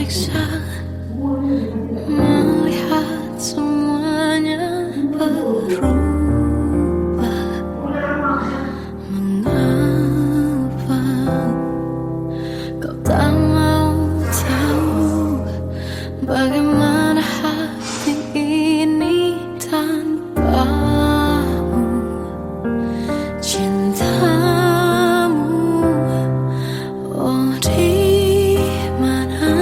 tersiksa melihat semuanya berubah. Mengapa kau tak mau tahu bagaimana hati ini tanpamu? Cintamu, oh di mana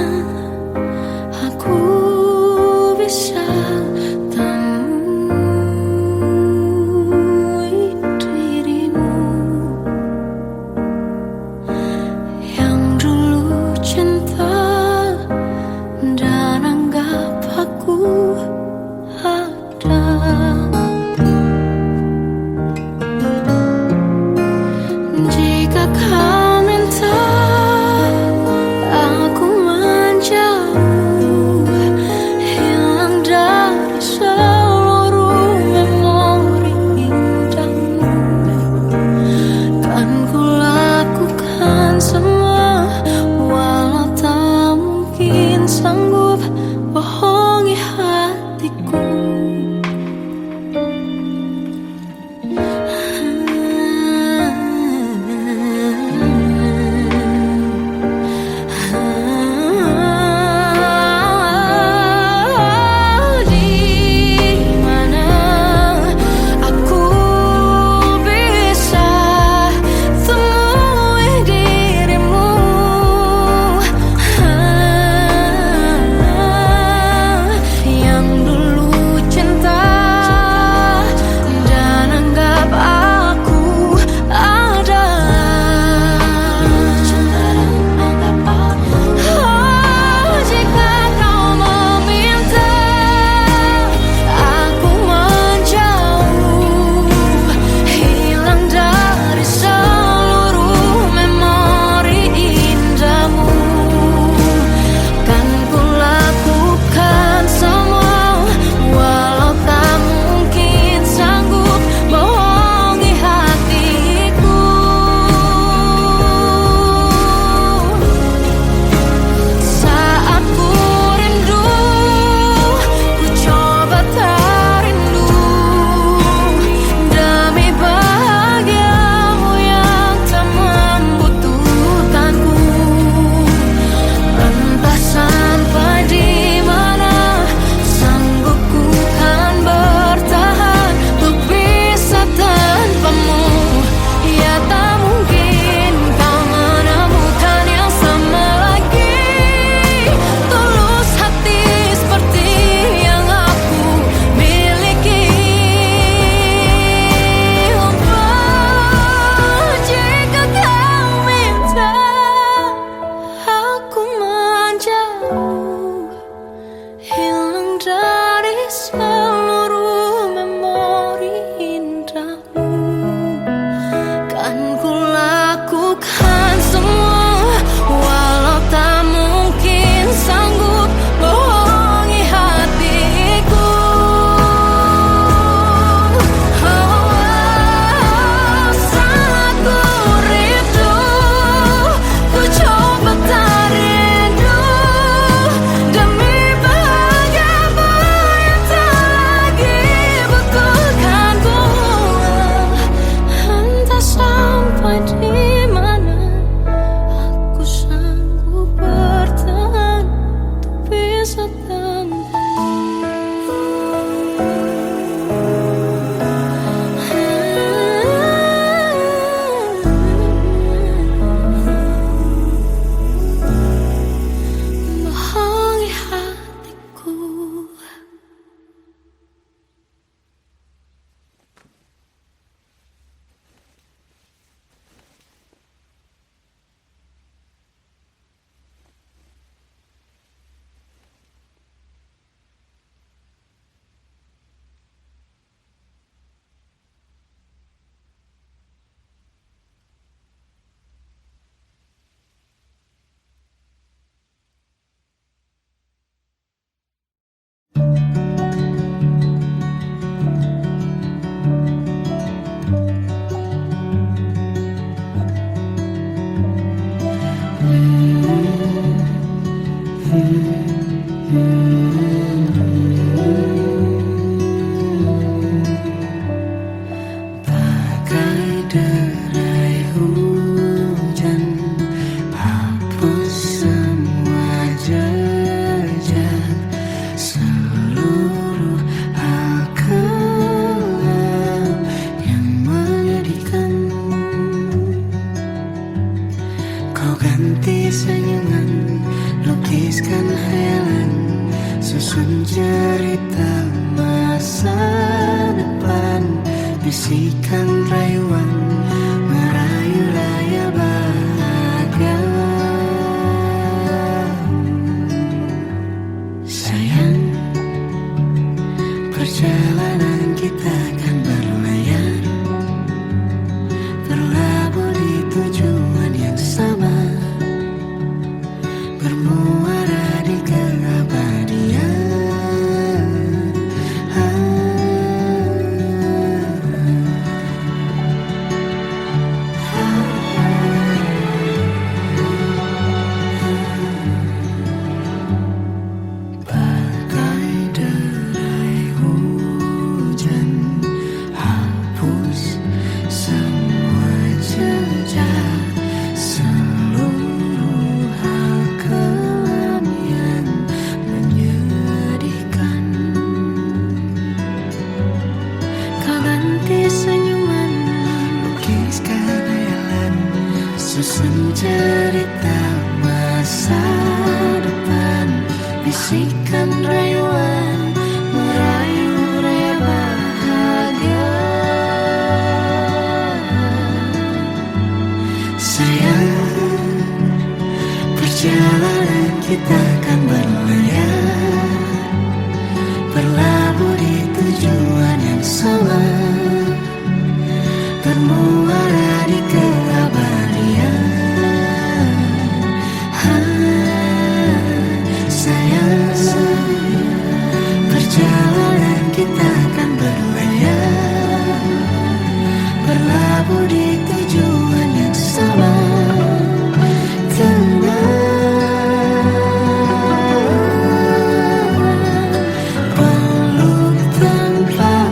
bisikan rayuan merayu raya bahagia. Sayang, perjalanan kita akan berlayar, berlabuh di tujuan yang sama, bermuara di keabadian. Bagai derai hujan, hapus semua jejak, seluruh hal kelam yang menyedihkan. Kau ganti senyuman, Lukiskan hayalan, susun cerita masa depan, bisikan rayuan merayu raya bahagia. Sayang, perjalanan kita akan berlayar, berlabuh di tujuan yang sama, bermuara di keabadian. Sayang, perjalanan kita akan berlayar, berlabuh di tujuan yang sama. Peluk tanpa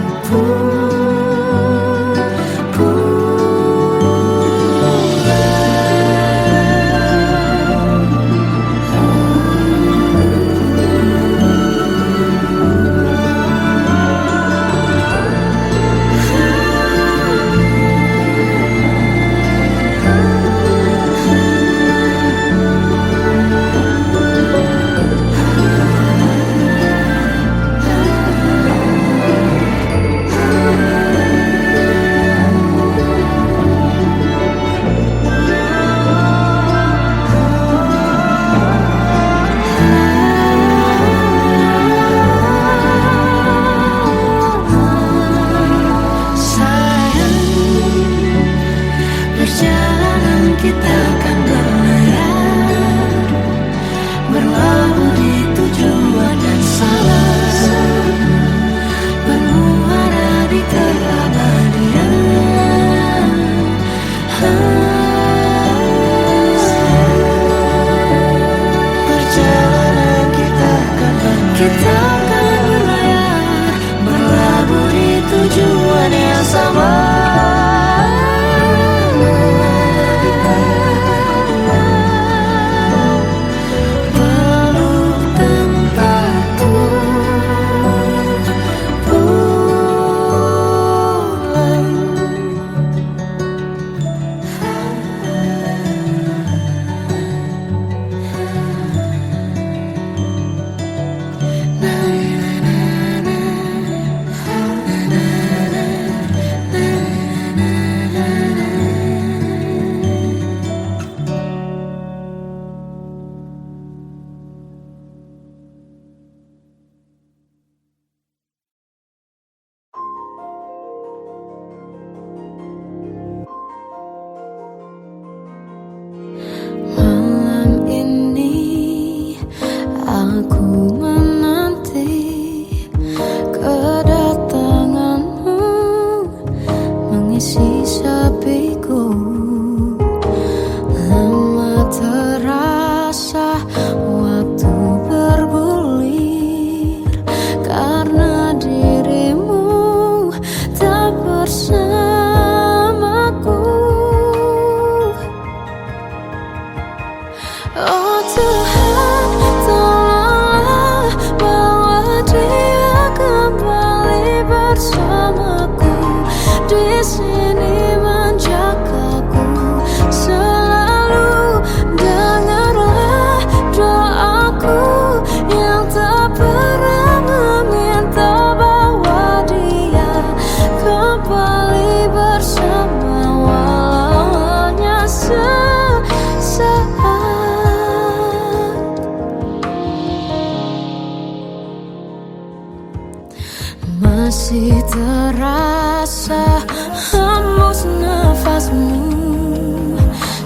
Masih terasa hembus nafasmu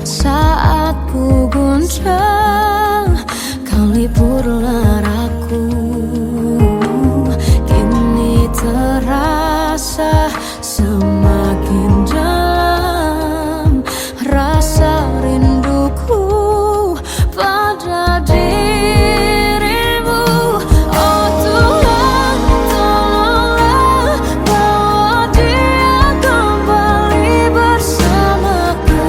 saat ku goncang, kau liburlah raku. Kini terasa semakin dalam rasa rinduku pada dirimu. Oh Tuhan, tolonglah bawa dia kembali bersamaku.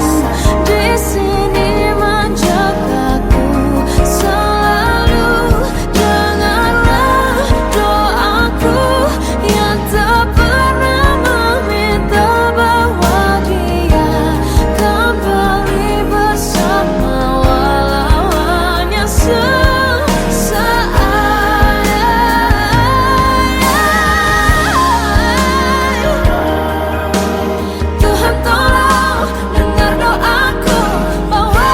Di sini menjagaku selalu. Dengarlah doaku yang tak pernah meminta bahwa dia kembali bersama, walau hanya sesaat. Tuhan tolong dengar doaku bahwa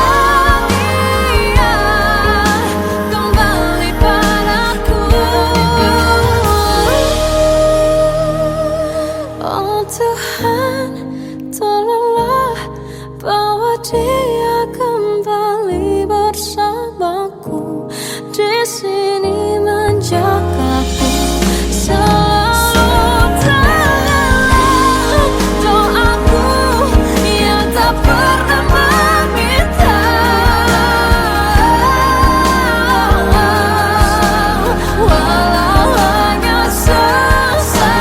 dia kembali padaku. Oh Tuhan, tolonglah bawa dia kembali bersamaku. Di sini menjagaku selalu. Dengarlah doaku yang tak pernah meminta, walau hanya sesaat.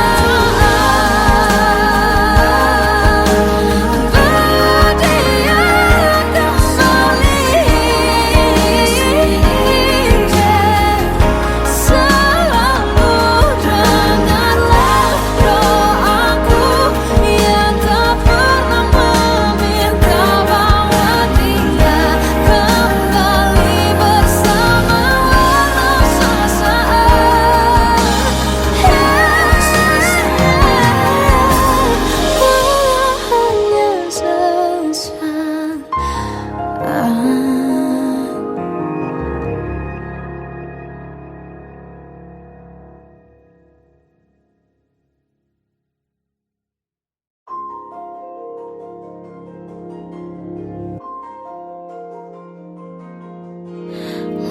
Berdia kembali selalu. Dengarlah doaku yang tak pernah meminta bahwa dia kembali bersama, walau sesaat. Walau hanya sesaat.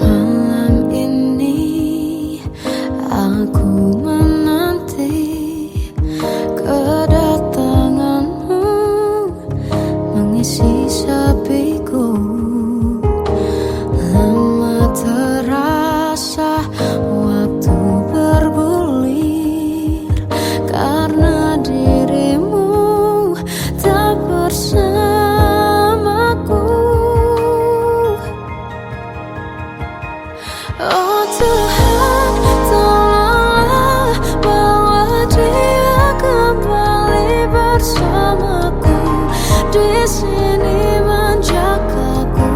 Malam ini aku menanti kedatanganmu mengisi sepiku. Lama terasa waktu bergulir karena dirimu tak bersamaku. Oh Tuhan, tolonglah bawa dia kembali bersamaku. Di sini menjagaku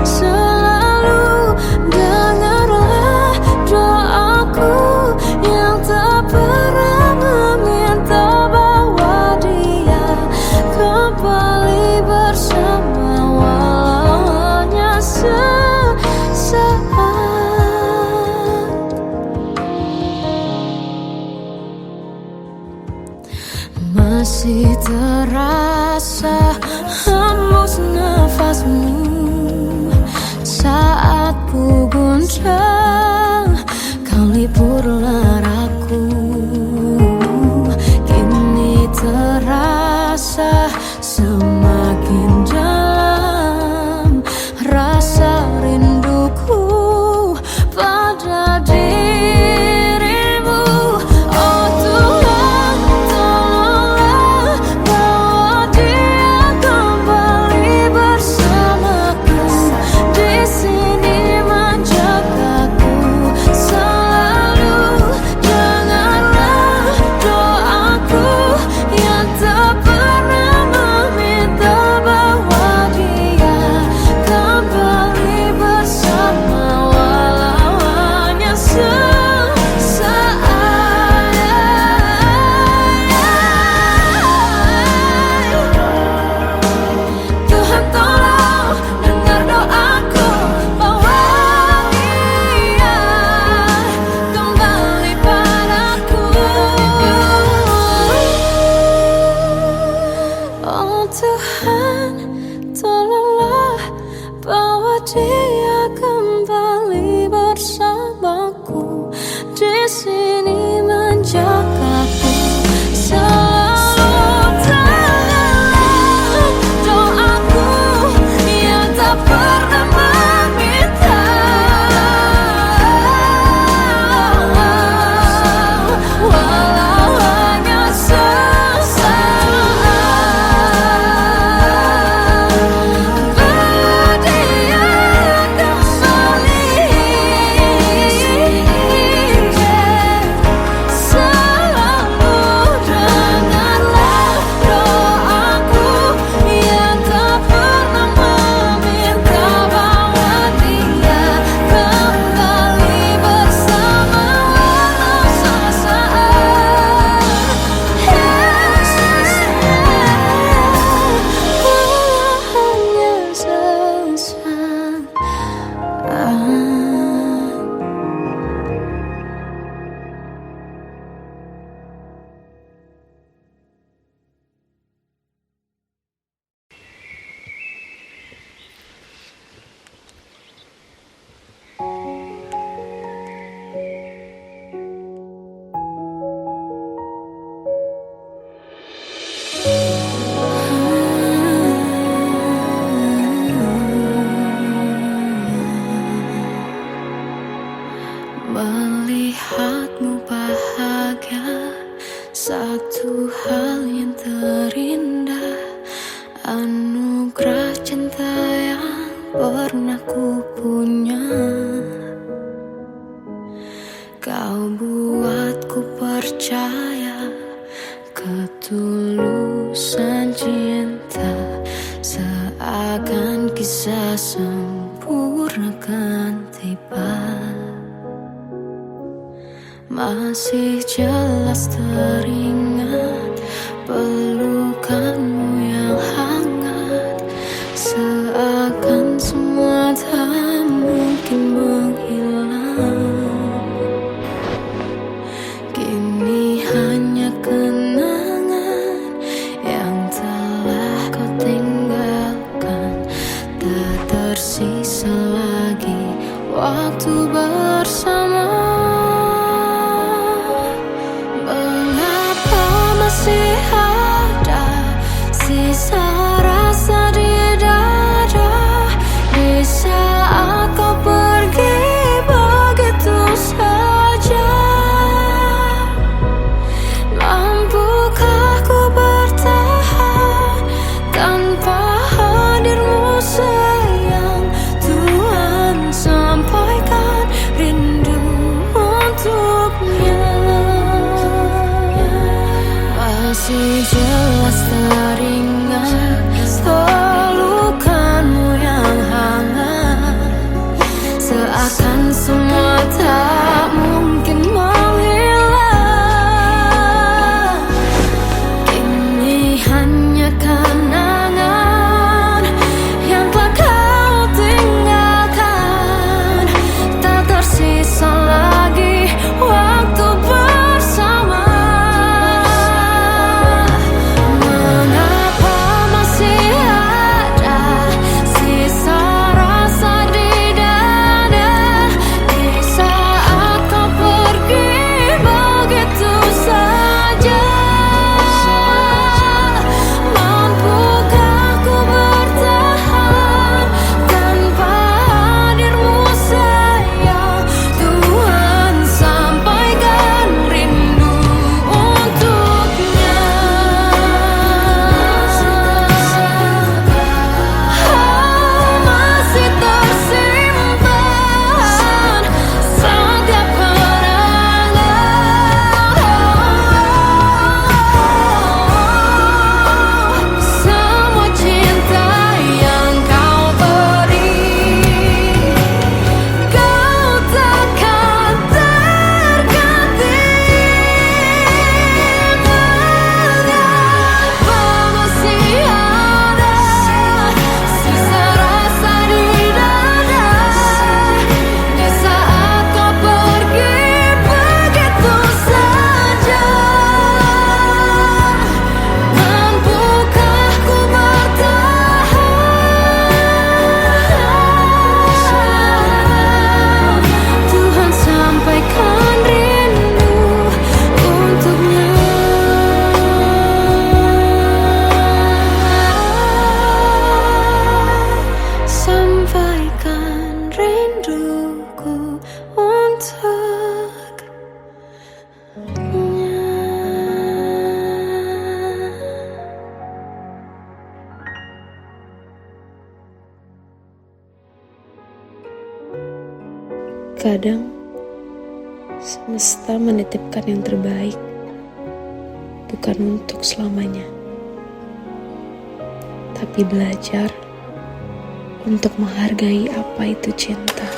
selalu. Dengarlah doaku yang tak pernah meminta bahwa dia kembali bersama, walau hanya sesaat. Masih terasa hembus nafasmu saat ku goncang, kau liburlah raku. Kini terasa semakin dalam rasa rinduku pada dirimu. Oh Tuhan, tolonglah bawa dia kembali bersamaku. Di sini menjagaku selalu. Satu hal yang terindah, anugerah cinta yang pernah ku punya. Kau buatku percaya ketulusan cinta, seakan kisah sempurna kan tiba. Masih jelas teringat pelukanmu yang hangat, seakan semua tak mungkin menghilang. Kini hanya kenangan yang telah kau tinggalkan, tak tersisa lagi waktu bersama. Masih ada sisa rasa di dada di saat kau pergi begitu saja. Mampukah ku bertahan tanpa hadirmu sayang? Tuhan sampaikan rindu untuknya. Masih jelas teringat pelukanmu yang hangat, seakan semua tak mungkin menghilang. Kini hanya kenangan yang telah kau tinggalkan, tak tersisa lagi waktu bersama. Kadang semesta menitipkan yang terbaik, bukan untuk selamanya, tapi belajar untuk menghargai apa itu cinta.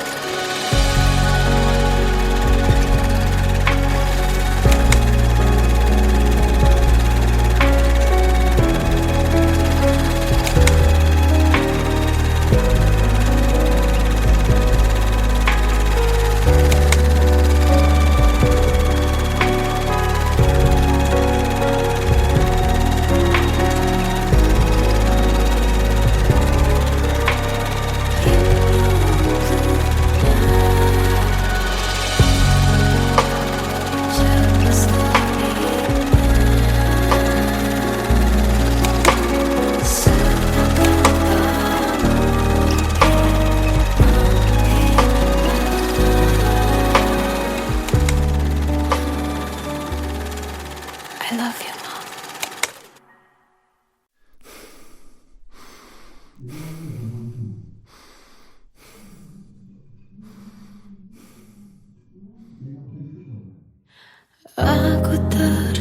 I love you, Mom.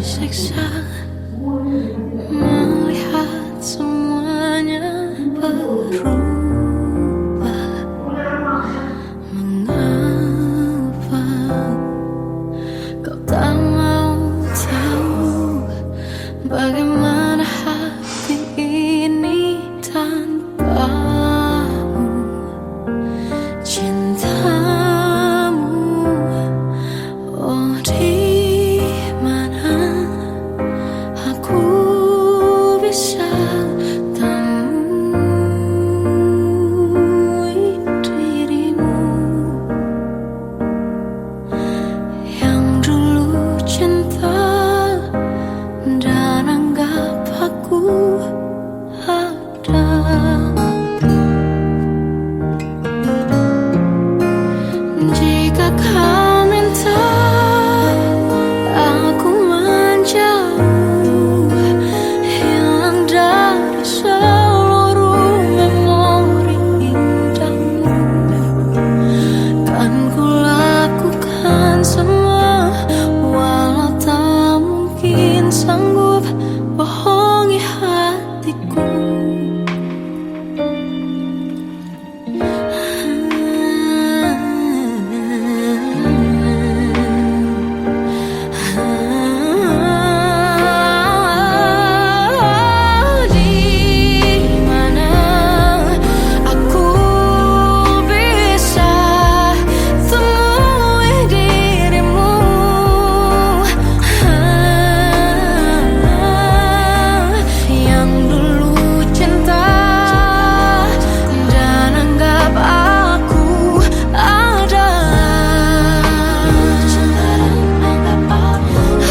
tersiksa melihat semuanya berubah. Mengapa kau tak mau tahu bagaimana hati ini tanpamu? Cintamu, oh di mana aku bisa temui dirimu yang dulu cinta dan anggap aku ada. Jika kau minta aku menjauh, hilang dari seluruh memori indahmu, kan ku lakukan semua, walau tak mungkin sanggup bohongi hatiku. Di mana aku bisa temui dirimu yang dulu cinta dan anggap aku ada.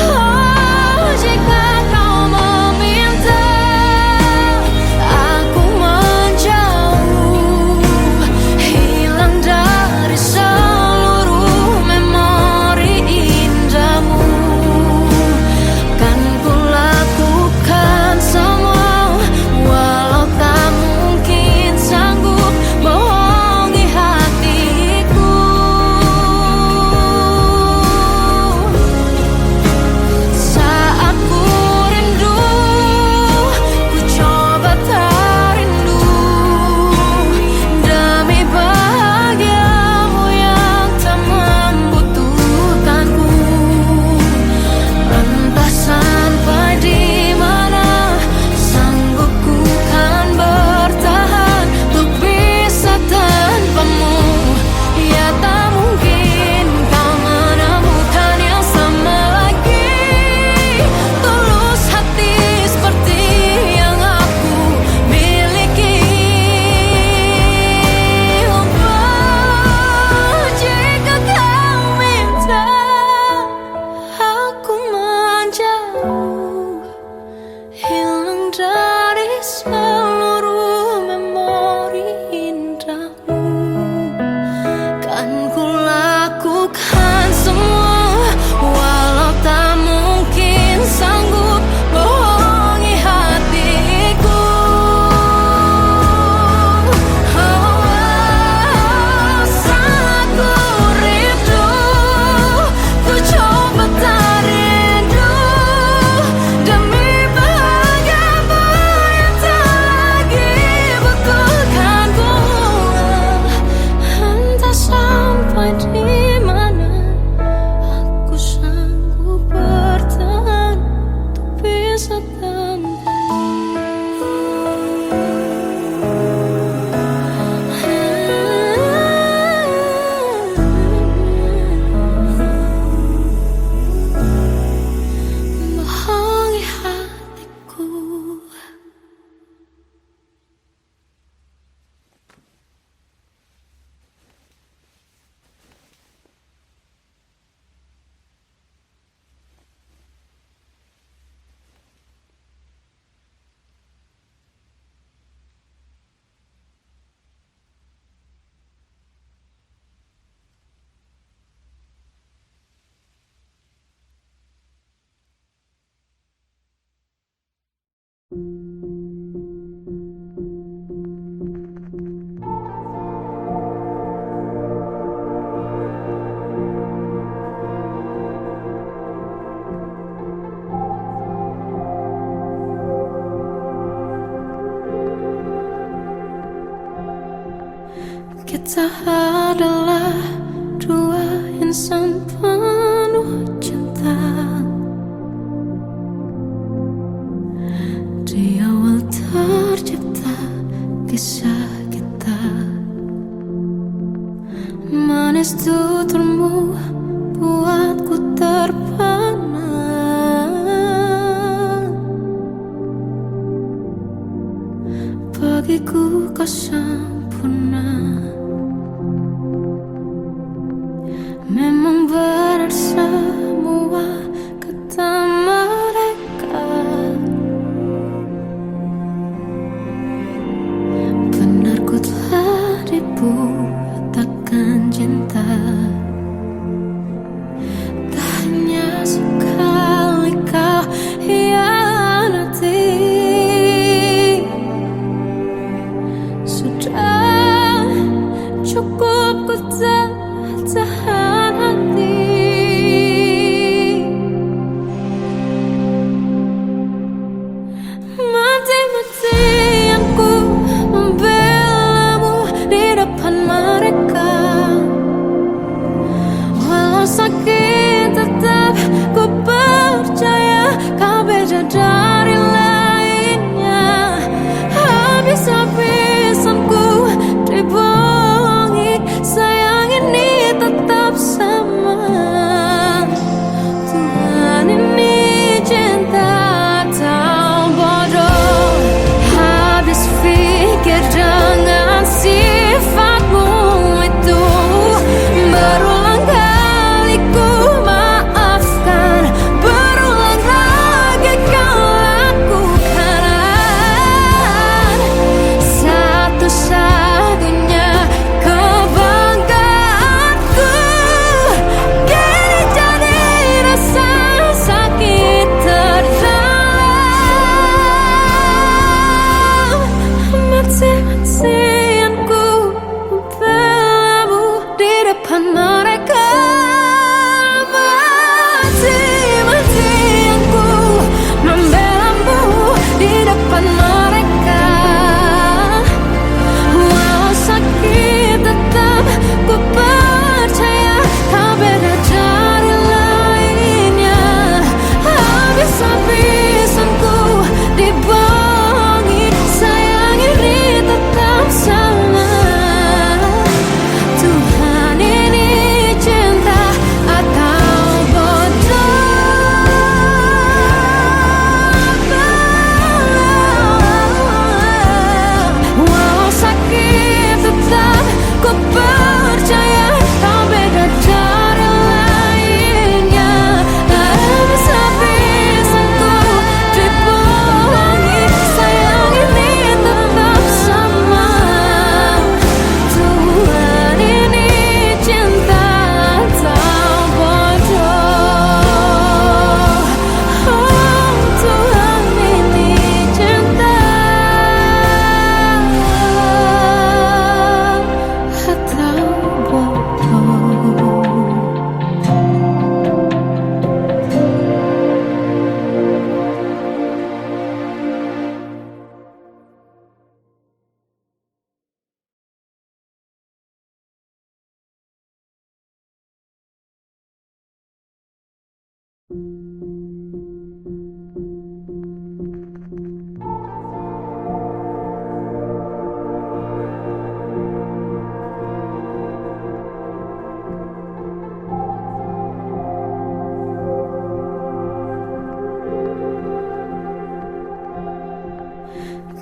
Oh, jika kau meminta aku menjauh, hilang dari seluruh memori indahmu, kan ku lakukan semua, walau tak mungkin sanggup bohongi hatiku. Saat ku rindu, ku coba tak rindu, demi bahagiamu yang tak membutuhkanku. Entah sampai di mana sanggup ku kan bertahan untuk bisa tanpamu. Ya tak mungkin kau menemukan yang sama lagi, tulus hati seperti yang aku miliki. Oh, jika kau minta aku menjauh, hilang dari seluruh memori indahmu, kan ku lakukan semua, walau tak mungkin sanggup bohongi hatiku. Saat ku rindu, ku coba tak rindu, demi bahagiamu yang tak lagi butuhkanku. Entah sampai di mana aku sanggup bertahan untuk bisa bohongi hatiku. Kita adalah dua insan penuh cinta. Di awal tercipta kisah kita, manis tuturmu buatku terpana. Bagiku kau sempurna. Memang benar semua kata mereka, benar ku telah dibuatakan cinta. Tak hanya sekali kau hianati, sudah cukup ku tahan hati. Mati-matian ku membelamu di depan mereka. Walau sakit tetap ku percaya kau beda dari lainnya. Habis-habisan ku dibohongi, sayang ini tetap sama. Tuhan ini cinta atau bodoh. Habis pikir dengan sifatmu itu, berulang kali ku maafkan, berulang lagi kau lakukan. Satu-satunya kebanggaanku kini jadi rasa sakit terdalam. Mati-matian ku membelamu di depan mereka. Mati-matian ku membelamu di depan mereka. Walau sakit tetap ku percaya kau beda dari lainnya. Habis-habisan ku dibohongi, sayang ini tetap sama. Tuhan ini cinta atau bodoh. Walau sakit tetap ku percaya kau beda dari lainnya. Habis-habisan ku dibohongi, sayang ini tetap sama. Tuhan ini cinta atau bodoh. Oh, Tuhan ini cinta atau bodoh.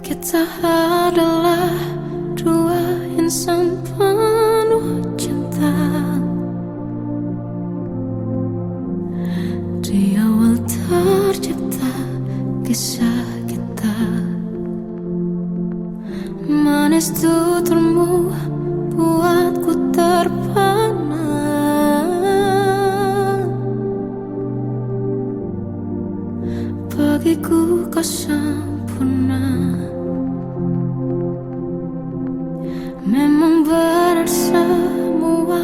Kita adalah dua insan penuh cinta. Di awal tercipta kisah kita, manis tuturmu buatku terpana. Bagiku kau sempurna. Memang benar semua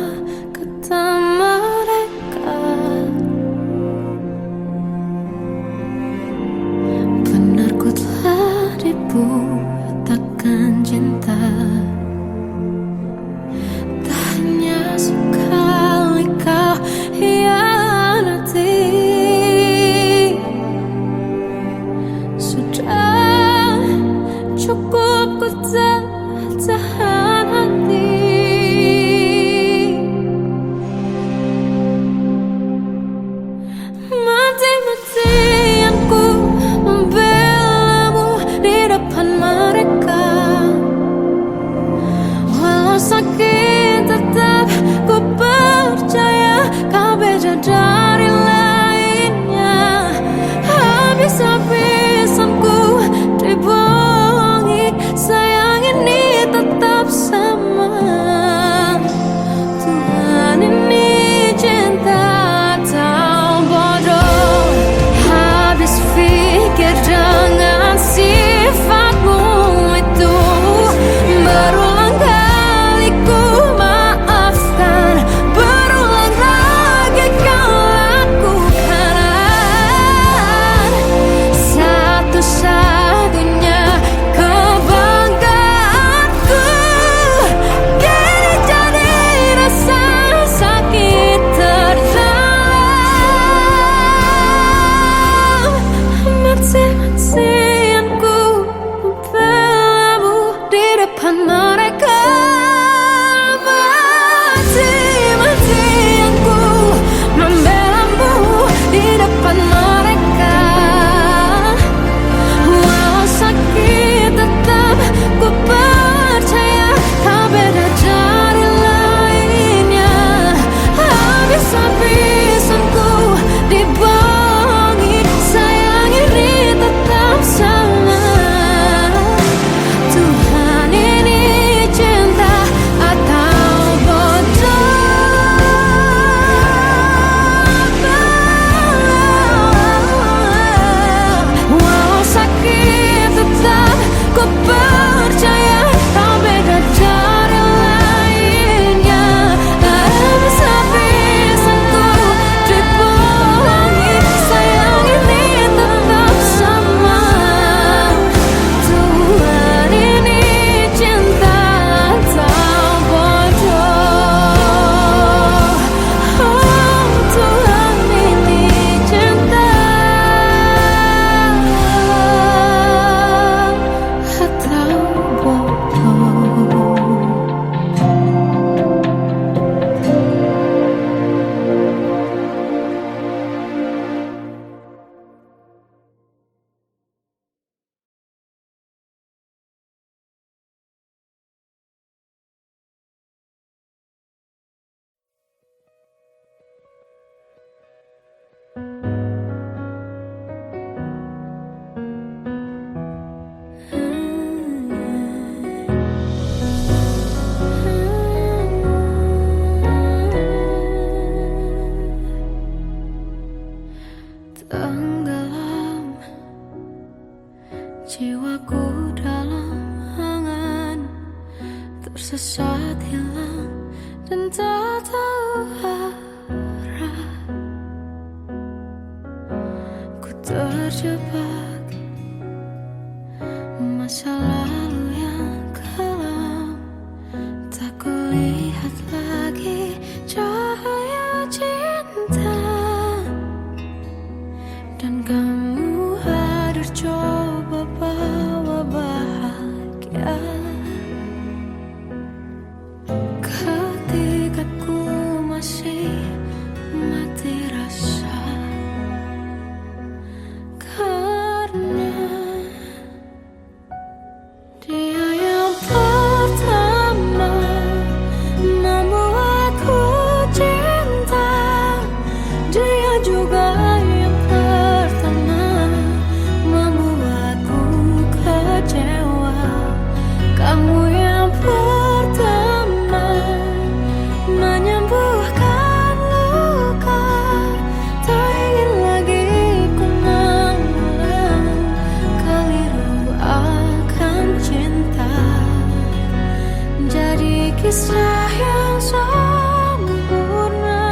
kata mereka, benar ku telah dibuatakan cinta. Jiwaku dalam angan, tersesat hilang dan tak tahu arah. Ku terjebak masa lalu yang kelam, tak kulihat lagi cahaya cinta. Dan kamu hadir coba bawa bahagia. Ketika ku masih mati rasa, karena dia yang pertama membuatku cinta. Dia juga yang pertama membuatku kecewa. Kamu yang pertama menyembuhkan luka. Tak ingin lagi ku mengulang keliru akan cinta. Jadi kisah yang sempurna,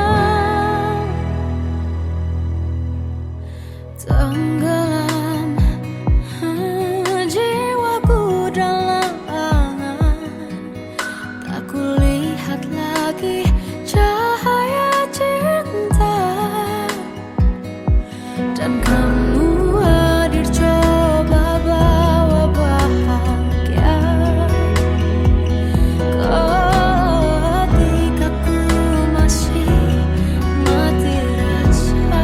tenggelam jiwaku dalam angan, tak kulihat lagi cahaya cinta. Dan kamu hadir coba bawa bahagia. Ketika ku masih mati rasa,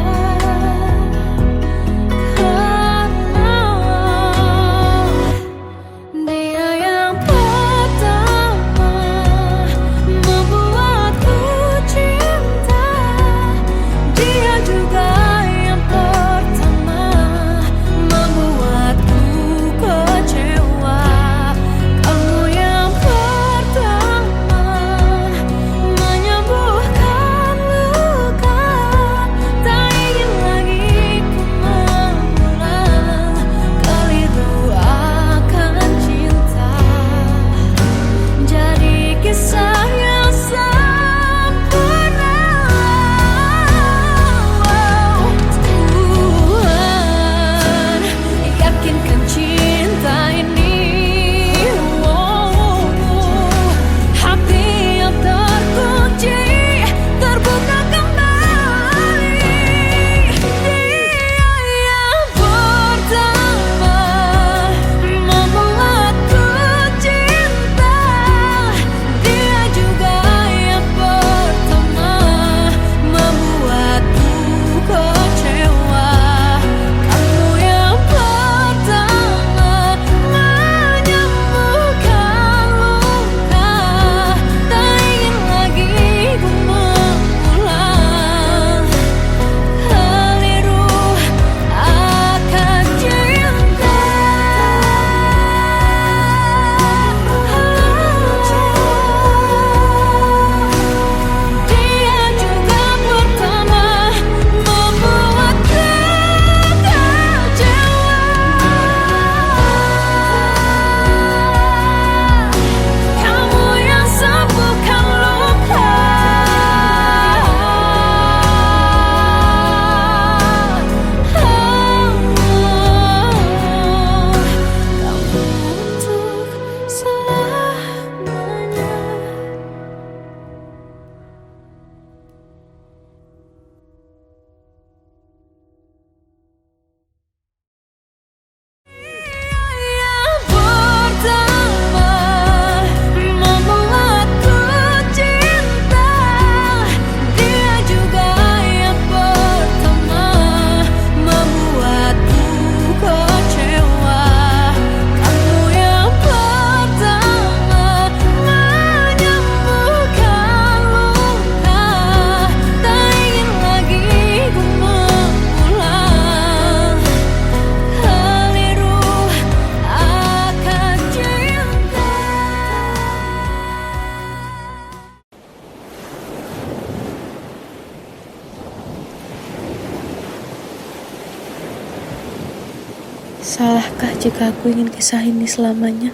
Salahkah jika aku ingin kisah ini selamanya?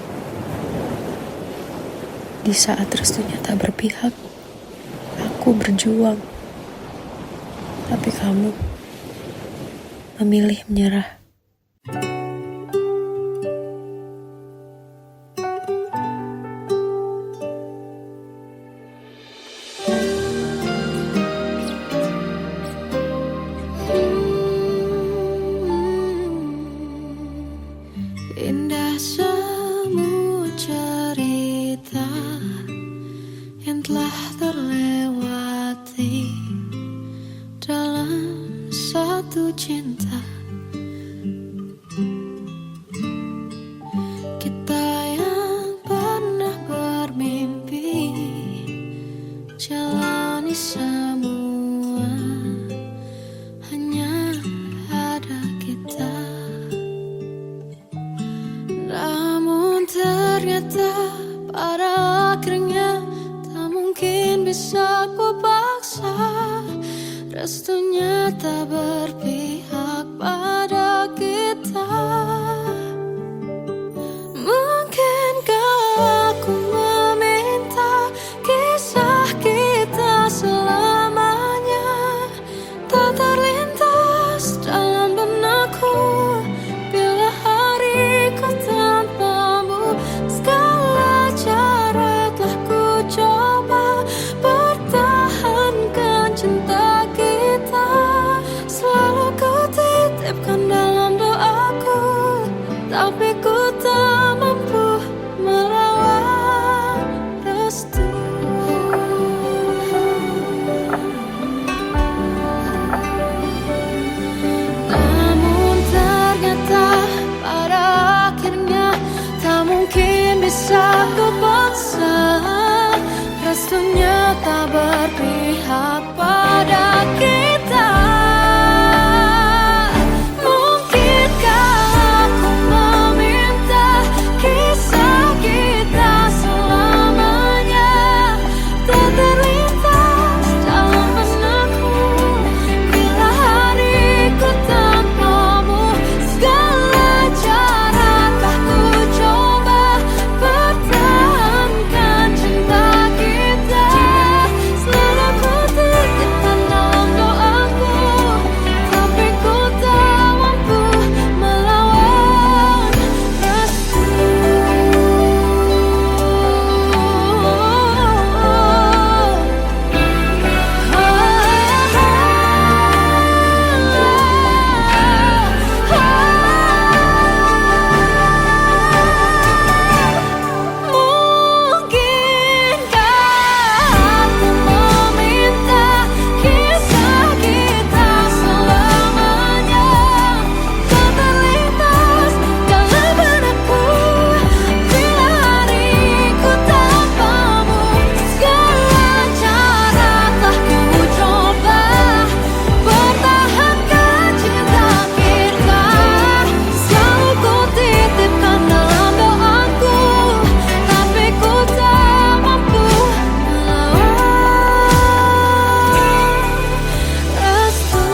Di saat restunya tak berpihak, aku berjuang. Tapi kamu memilih menyerah. Indah semua cerita yang telah terlewati dalam satu cinta. Kita yang pernah bermimpi jalani semua, hanya ada kita. Namun ternyata pada akhirnya tak mungkin bisa ku paksa. Restunya tak berpihak pada kita. Mungkinkah aku meminta kisah kita selamanya tak terlintas dalam benakku bila hariku tanpamu. Segala cara telah ku coba pertahankan cinta kita. Selalu ku titipkan dalam doaku, tapi ku tak mampu melawan restu. Namun ternyata pada akhirnya tak mungkin bisa ku paksa. Restunya tak berpihak pada kita. Mungkinkah aku meminta kisah kita selamanya tak terlintas dalam benakku bila hariku tanpamu. Segala cara telah ku coba pertahankan cinta kita. Selalu ku titipkan dalam doaku, tapi ku tak mampu melawan restu. Mungkinkah aku meminta kisah kita selamanya tak terlintas dalam benakku bila hariku tanpamu. Segala cara telah ku coba pertahankan cinta kita. Selalu ku titipkan dalam doaku, tapi ku tak mampu melawan restu.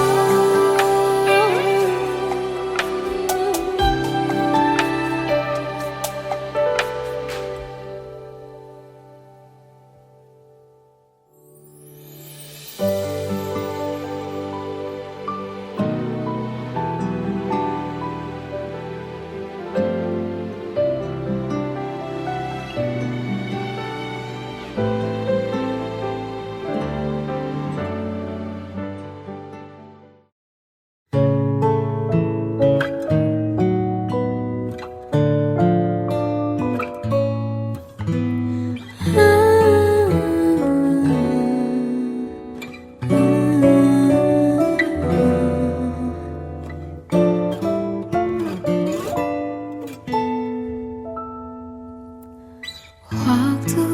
Waktu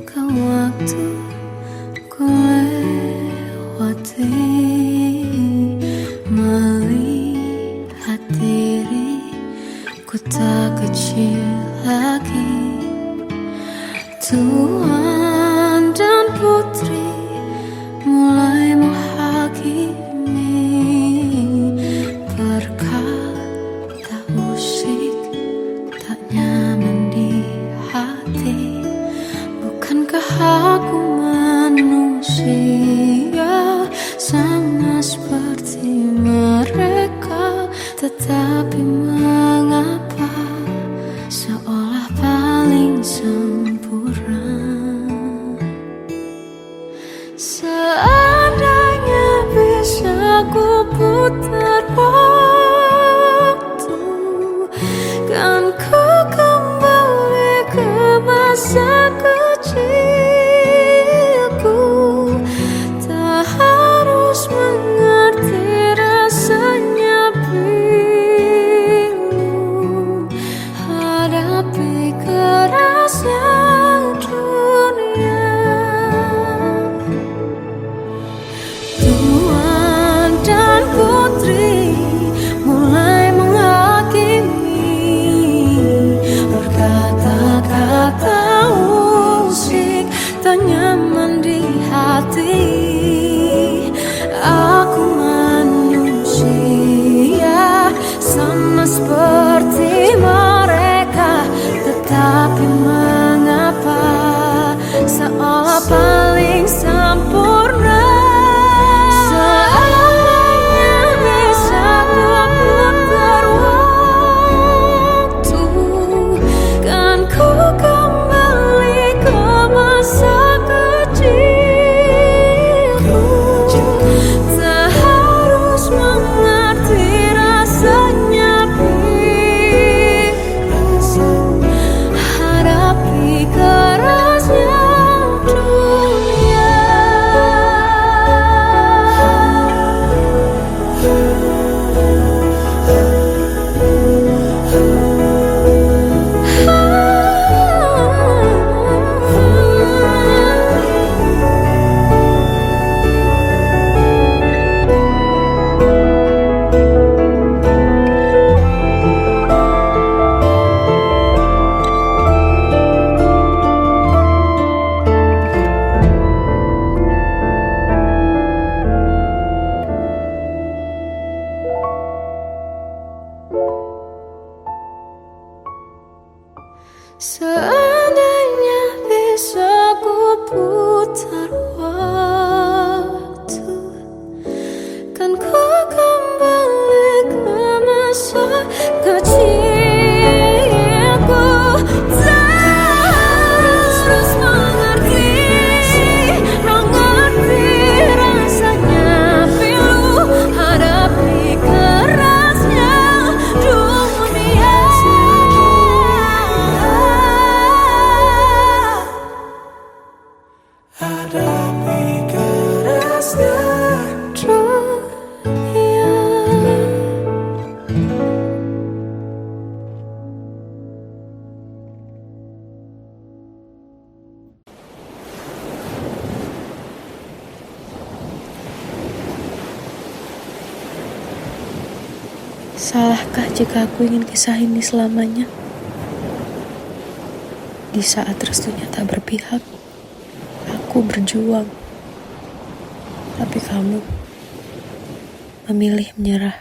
ke waktu ku lewati, melihat diriku tak kecil lagi. Tuan dan putri mulai menghakimi berkata Tetapi mengapa seolah paling sempurna? Seandainya bisa ku putar waktu, kan ku kembali ke masa kecilku. Tak harus mengerti rasanya pilu, hadapi kerasnya dunia. Tuan dan putri mulai menghakimi, berkata-kata usik tak nyaman di hati. Aku manusia sama seperti mereka, tetapi mengapa seolah paling sempurna? Seandainya bisa ku putar waktu, kan ku kembali ke masa kecilku. Tak harus mengerti rasanya pilu, hadapi kerasnya dunia. Seandainya bisa ku putar waktu, kan ku kembali ke masa kecilku. Tak harus mengerti rasanya pilu, hadapi kerasnya dunia. Hadapi kerasnya Dunia. Salahkah jika aku ingin kisah ini selamanya? Di saat restunya tak berpihak, aku berjuang. Tapi kamu memilih menyerah.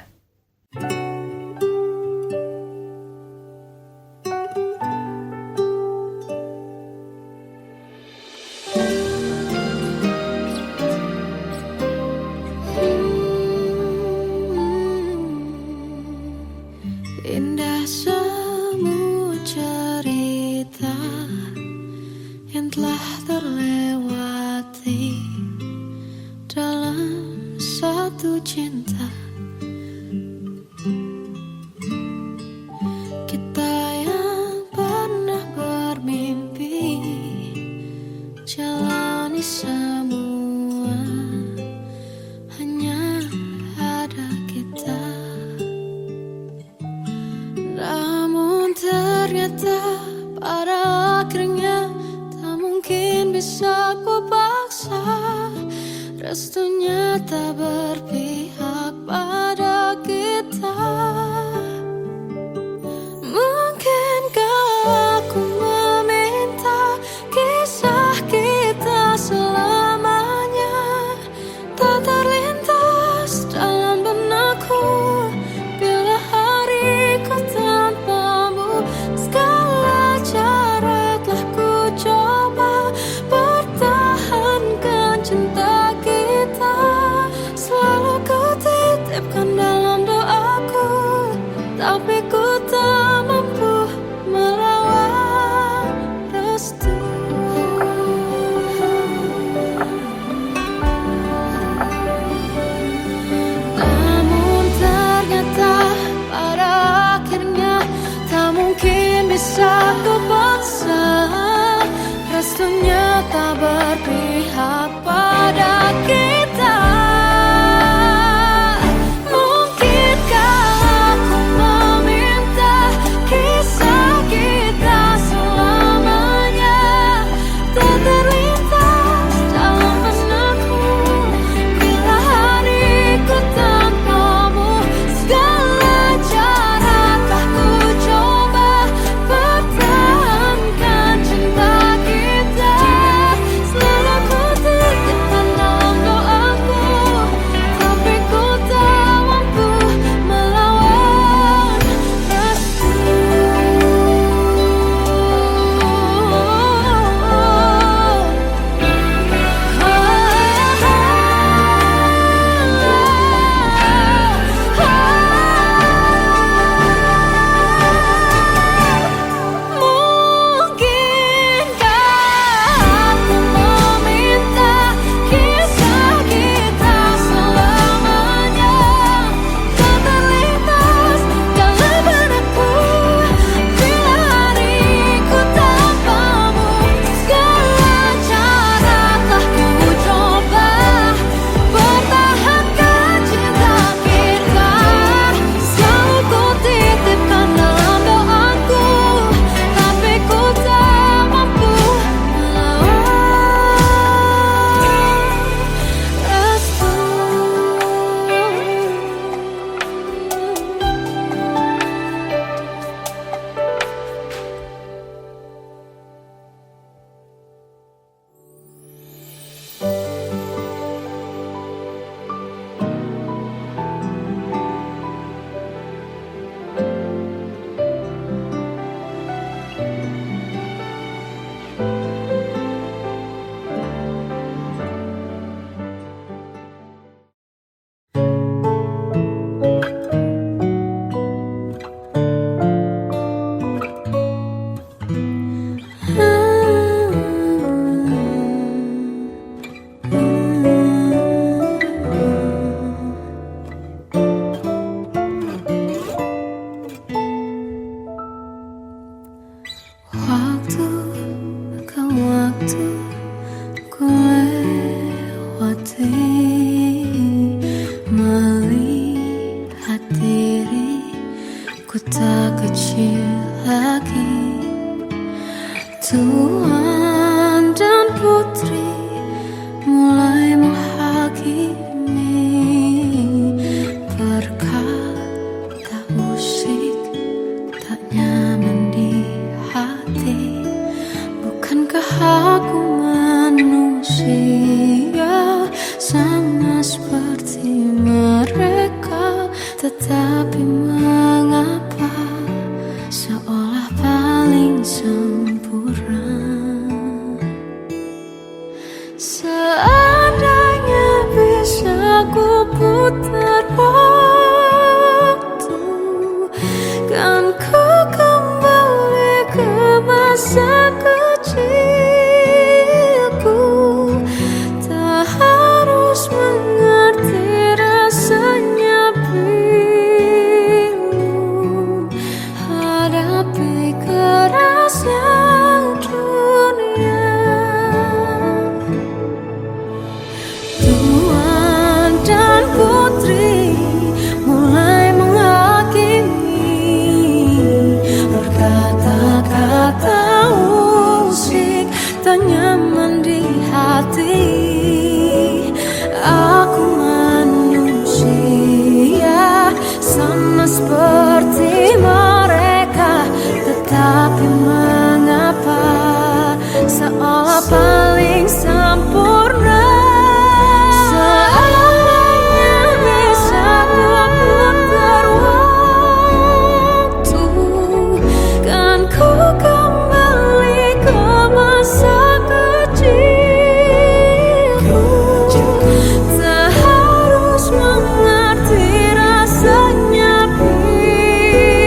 Indah semua cerita yang telah terlewati dalam satu cinta. Kita yang pernah bermimpi jalani semua, hanya ada kita. Namun ternyata pada akhirnya tak mungkin bisa ku paksa. Restunya tak berpihak pada kita. Mungkinkah aku meminta kisah kita selamanya tak terlintas dalam benakku bila hariku tanpamu. Segala cara telah ku coba pertahankan cinta kita. Selalu ku titipkan dalam doaku. tapi ku tak mampu melawan restu. Namun ternyata pada akhirnya tak mungkin bisa ku paksa. Restunya tak berpihak pada kita. Mungkinkah aku meminta kisah kita selamanya tak terlintas dalam benakku bila hariku tanpamu. Segala cara telah ku coba pertahankan cinta kita. Selalu ku titipkan dalam doaku, tapi ku tak mampu melawan restu. Mungkinkah aku meminta kisah kita selamanya tak terlintas dalam benakku bila hariku tanpamu. Segala cara telah ku coba pertahankan cinta kita. Selalu ku titipkan dalam doaku, tapi ku tak mampu melawan restu. Waktu akan waktu ku lewati, melihat diriku tak kecil lagi. Tuan dan putri mulai menghakimi, berkata usik tak nyaman di hati. Bukankah aku manusia sama seperti mereka? Tetapi mengapa seolah paling sempurna? Seandainya bisa ku putar waktu, kan ku kembali ke masa kecilku. Tak harus mengerti rasanya bingung hadapi kerasnya dunia. Tuan dan putri mulai menghakimi, berkata-kata usik tak nyaman di hati. Aku manusia sama seperti mereka, tetapi mengapa seolah paling sempurna? Seandainya bisa ku putar waktu, kan ku kembali ke masa kecilku. Tak harus mengerti rasanya bingung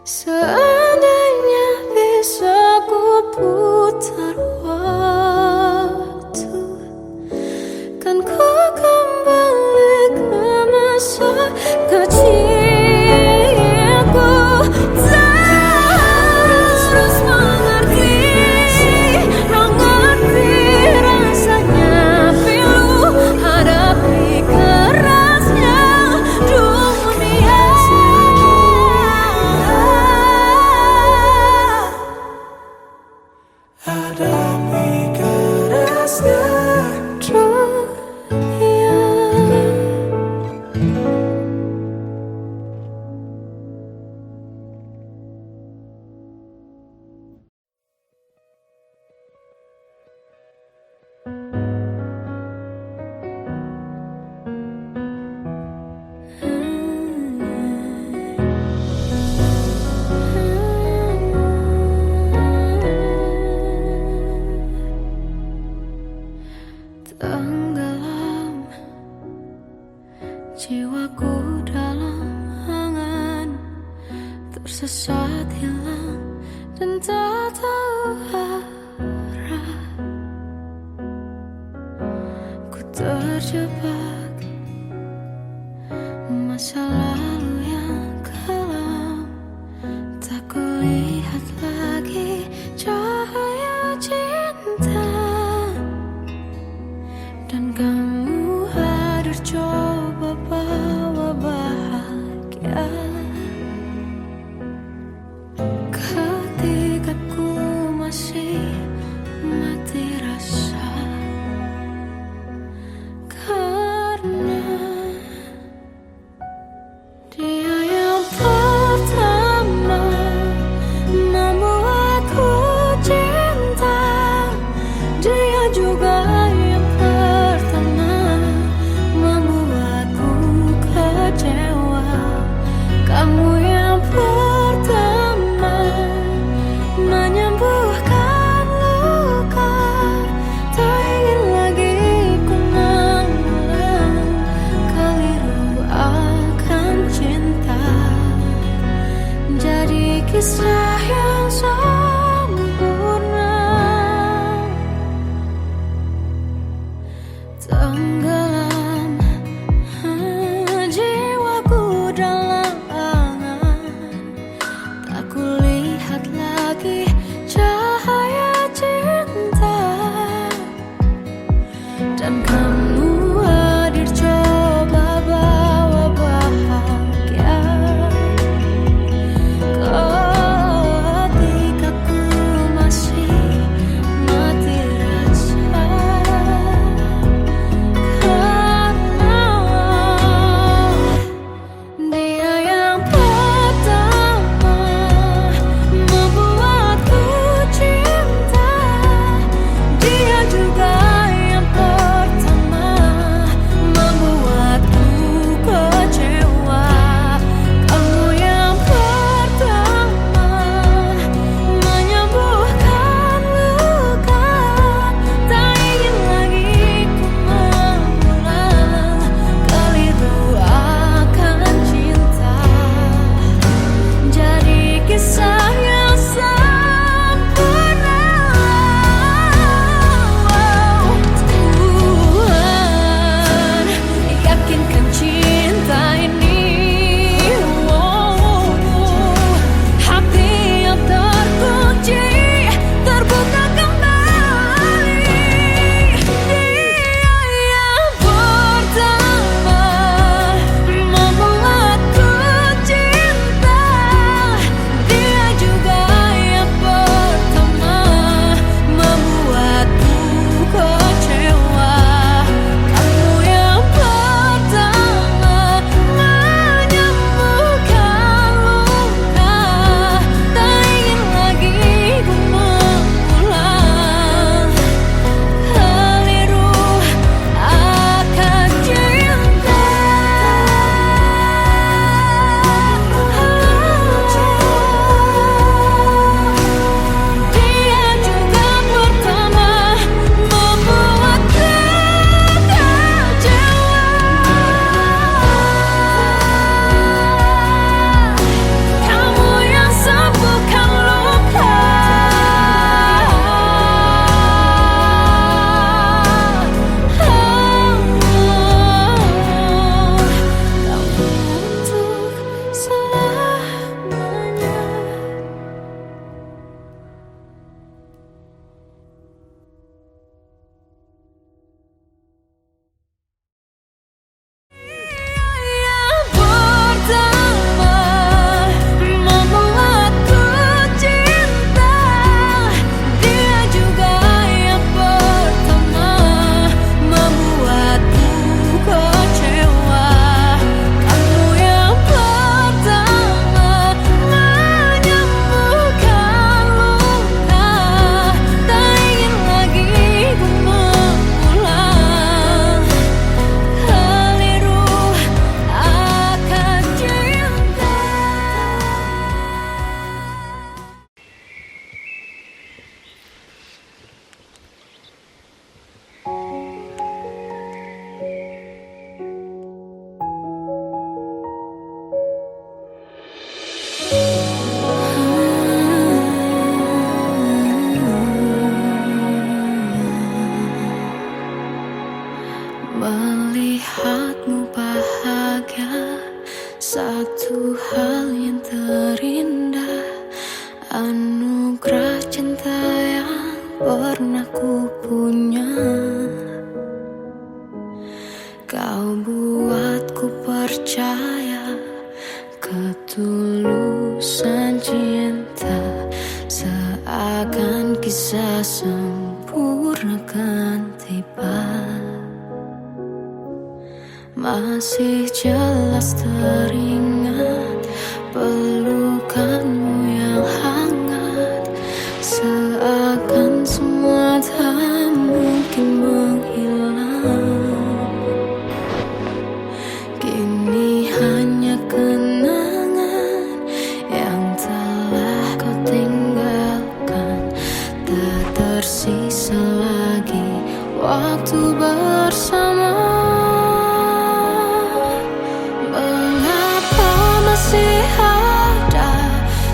Seandainya bisa ku putar waktu, kan ku kembali ke masa kecilku. Terus mengerti rasanya pilu hadapi kerasnya dunia. Hadapi kerasnya Dunia. Tenggelam jiwaku dalam angan, tersesat hilang dan tak tahu arah. Ku terjebak masa lalu yang kelam, tak kulihat lagi cahaya cinta. Dan kamu hadir coba bawa bahagia. Ketika ku masih mati rasa, karena dia yang pertama membuatku cinta. Dia juga yang pertama membuatku kecewa. Kamu yang pertama menyembuhkan luka. Tak ingin lagi ku mengulang keliru akan cinta. Jadi kisah yang sempurna. Tenggelam jiwaku dalam angan, tak kulihat lagi cahaya cinta. Dan kamu hadir coba bawa bahagia. Oh, hal yang terindah, anugerah cinta yang pernah ku punya. Kau buatku percaya ketulusan cinta, seakan kisah sempurna kan tiba. Masih jelas teringat pelukanmu yang hangat, seakan semua tak mungkin menghilang. Kini hanya kenangan yang telah kau tinggalkan, tak tersisa lagi waktu bersama. Masih ada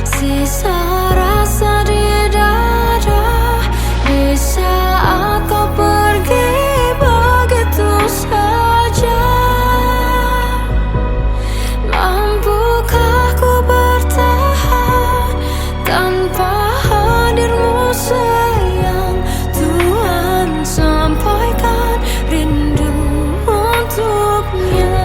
sisa rasa di dada di saat kau pergi begitu saja. Mampukah ku bertahan tanpa hadirmu sayang? Tuhan sampaikan rindu untuknya.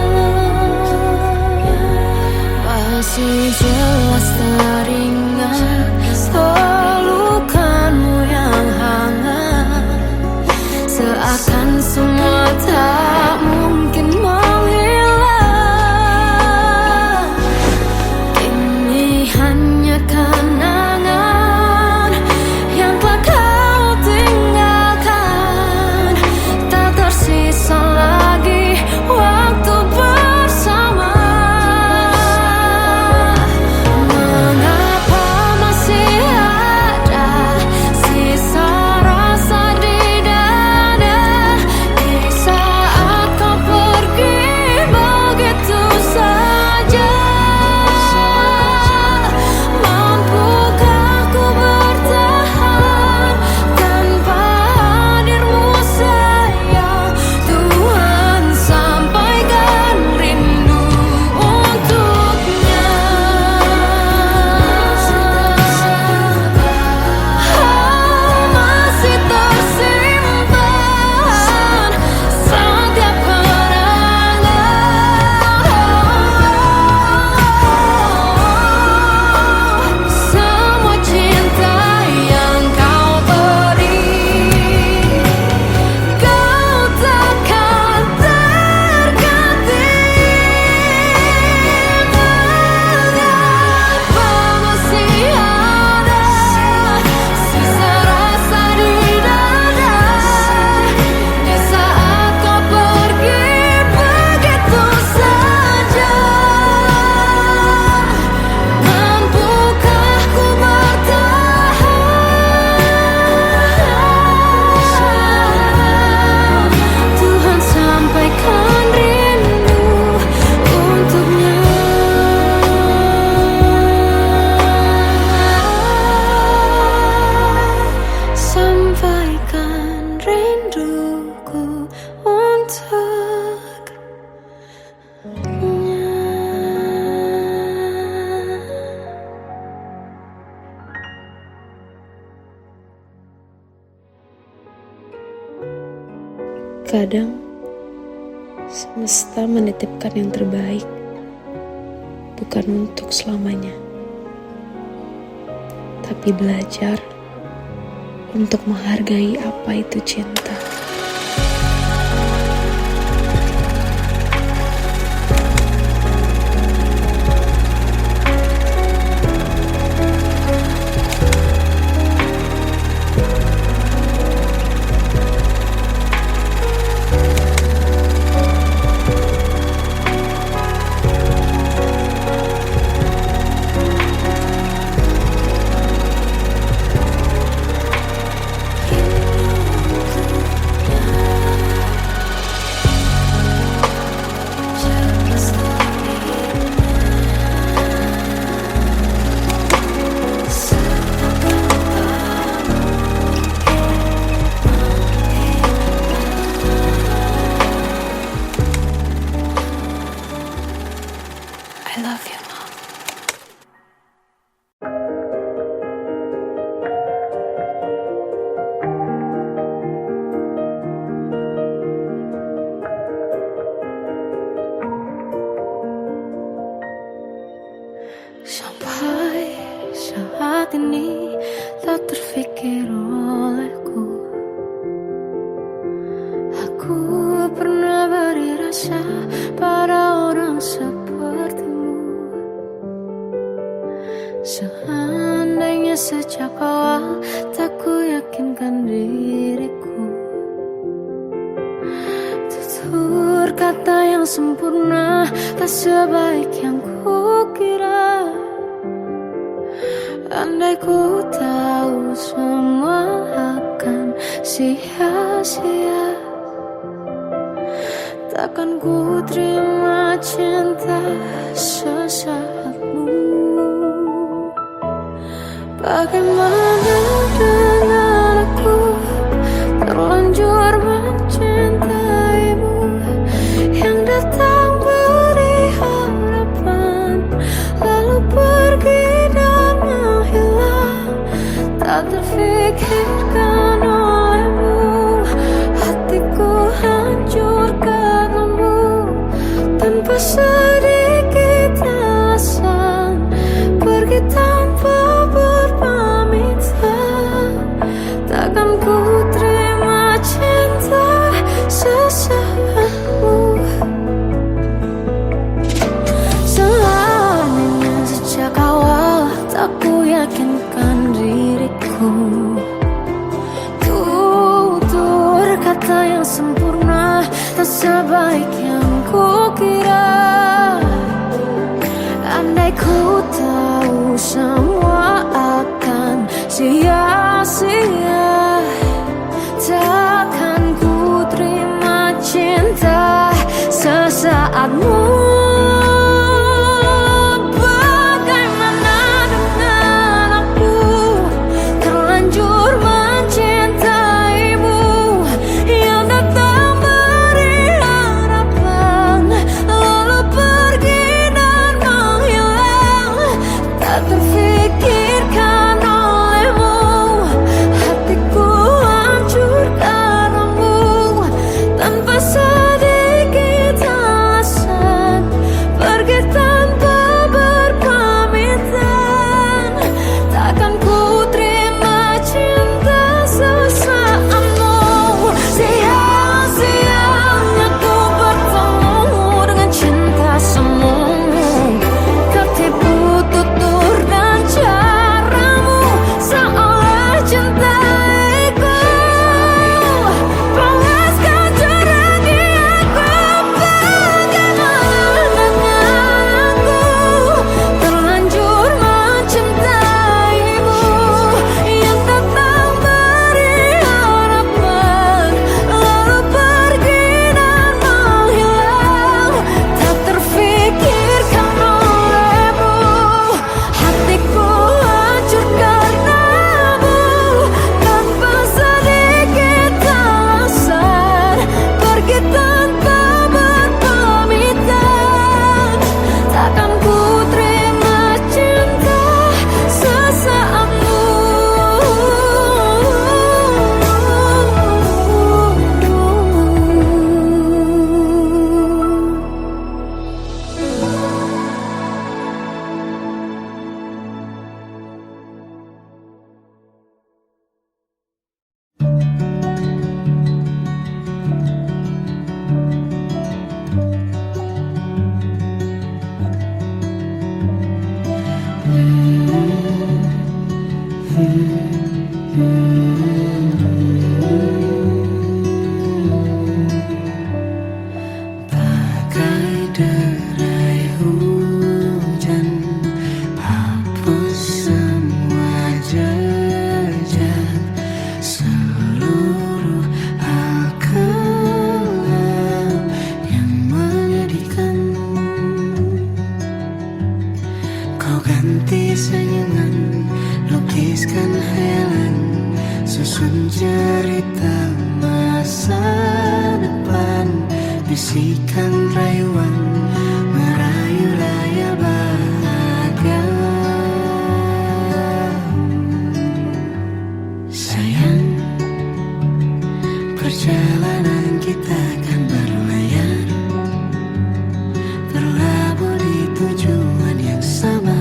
Masih jelas teringat pelukanmu yang hangat, seakan semua tak mungkin menghilang. Kini hanya kenangan yang telah kau tinggalkan, tak tersisa lagi waktu bersama. Kadang semesta menitipkan yang terbaik, bukan untuk selamanya, tapi belajar untuk menghargai apa itu cinta. Sampai saat ini tak terfikir olehku. Aku pernah beri rasa pada orang sepertimu. Seandainya sejak awal tak ku yakinkan diriku, tutur kata yang sempurna tak sebaik yang ku kira. Andai ku tahu semua akan sia-sia, takkan ku terima cinta sesaatmu. Bagaimana dengan aku terlanjur mencintaimu, yang datang beri harapan lalu pergi dan menghilang. Tak terfikirkan olehmu, hatiku hancur karenamu. Tanpa sedikit alasan pergi tanpa berpamitan. Takkan ku terima cinta sesaatmu. Seandainya sejak awal tak ku yakinkan diriku, tutur kata yang sempurna tak sebaik yang ku kira. Andai ku tahu semua akan sia-sia, takkan ku terima cinta sesaatmu. Bagaimana dengan aku terlanjur mencintaimu, yang datang beri harapan lalu pergi dan menghilang. Tak terfikirkan olehmu, hatiku hancur karenamu. Tanpa sedikit alasan pergi tanpa berpamitan. Takkan ku terima cinta sesaatmu. Sia-sianya ku bertemu dengan cinta semu. Tertipu tutur dan caramu, seolah cintaiku panaskan cerah di aku. Bagaimana dengan aku terlanjur mencintaimu, yang datang beri harapan lalu pergi dan menghilang. Tak terfikirkan olehmu, hatiku hancur karenamu. Tanpa sedikit alasan pergi tanpa berpamitan. Takkan ku terima cinta sesaatmu. Bagai derai hujan, hapus semua jejak seluruh hal kelam yang menyedihkan. Kau ganti senyuman, lukiskan hayalan, susun cerita masa depan. Bisikan rayuan, merayu layar bahagia. Sayang, perjalanan kita kan berlayar, terlabur di tujuan yang sama.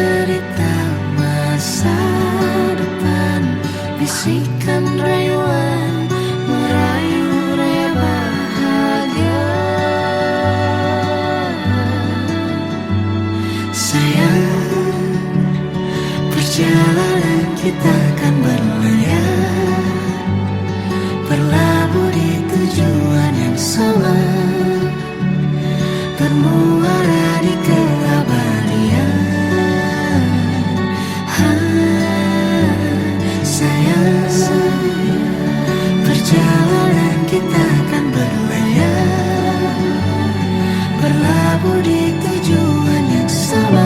cerita masa depan, bisikan rayuan merayu raya bahagia. Sayang, perjalanan kita akan berlayar, berlabuh di tujuan yang sama, bermuara di keabadian. Sayang, perjalanan kita akan berlayar, berlabuh di tujuan yang sama.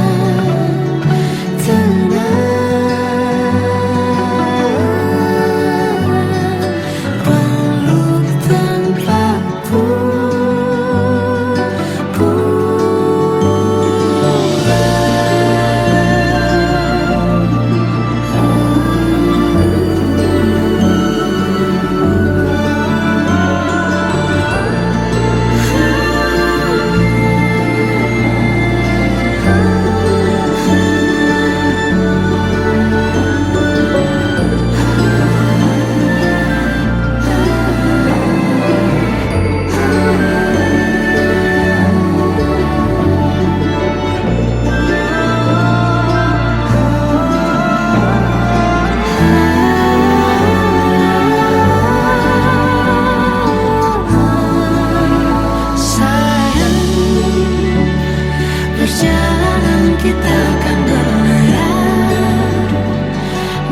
Perjalanan kita akan berlayar,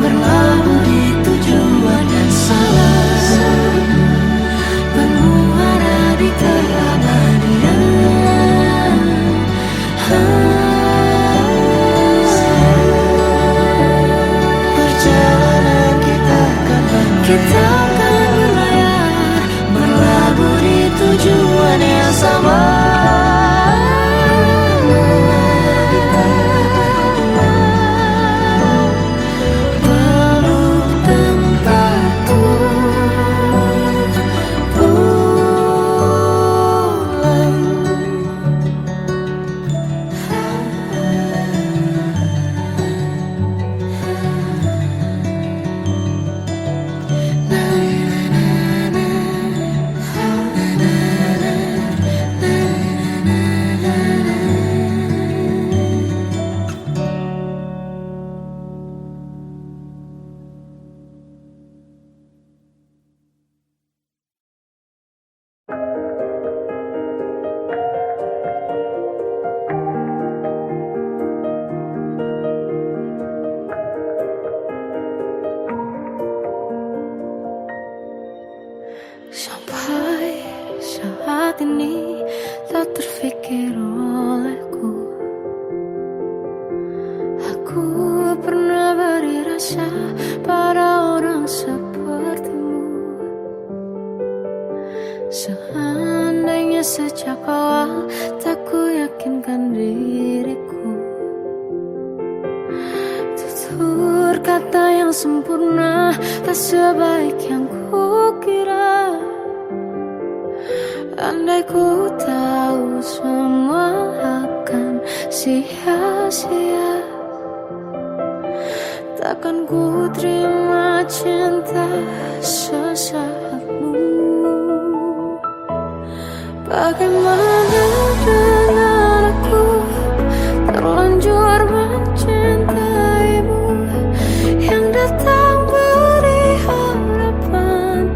berlabuh di tujuan yang sama, bermuara di keabadian. Perjalanan kita akan berlayar, berlabuh di tujuan yang sama. Sampai saat ini tak terfikir olehku, aku pernah beri rasa pada orang sepertimu. Seandainya sejak awal tak ku yakinkan diriku, tutur kata yang sempurna tak sebaik yang kukira. Andai ku tahu semua akan sia-sia, takkan ku terima cinta sesaatmu. Bagaimana dengan aku terlanjur mencintaimu, yang datang beri harapan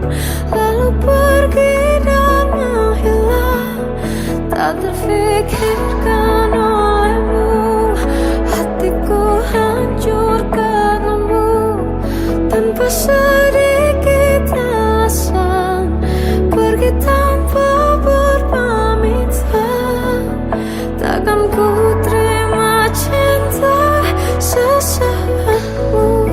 lalu pergi dan menghilang, tak terfikirkan olehmu. Hatiku hancur karenamu, tanpa sedikit alasan, pergi tanpa berpamitan. Takkan ku terima cinta sesaatmu.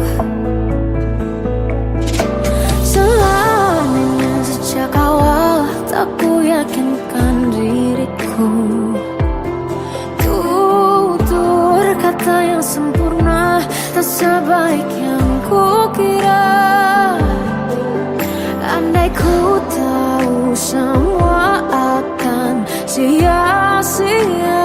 Selamanya sejak awal tak ku yakinkan diriku, tutur kata yang sempurna tak sebaik yang kukira. Andai ku tahu semua akan sia-sia,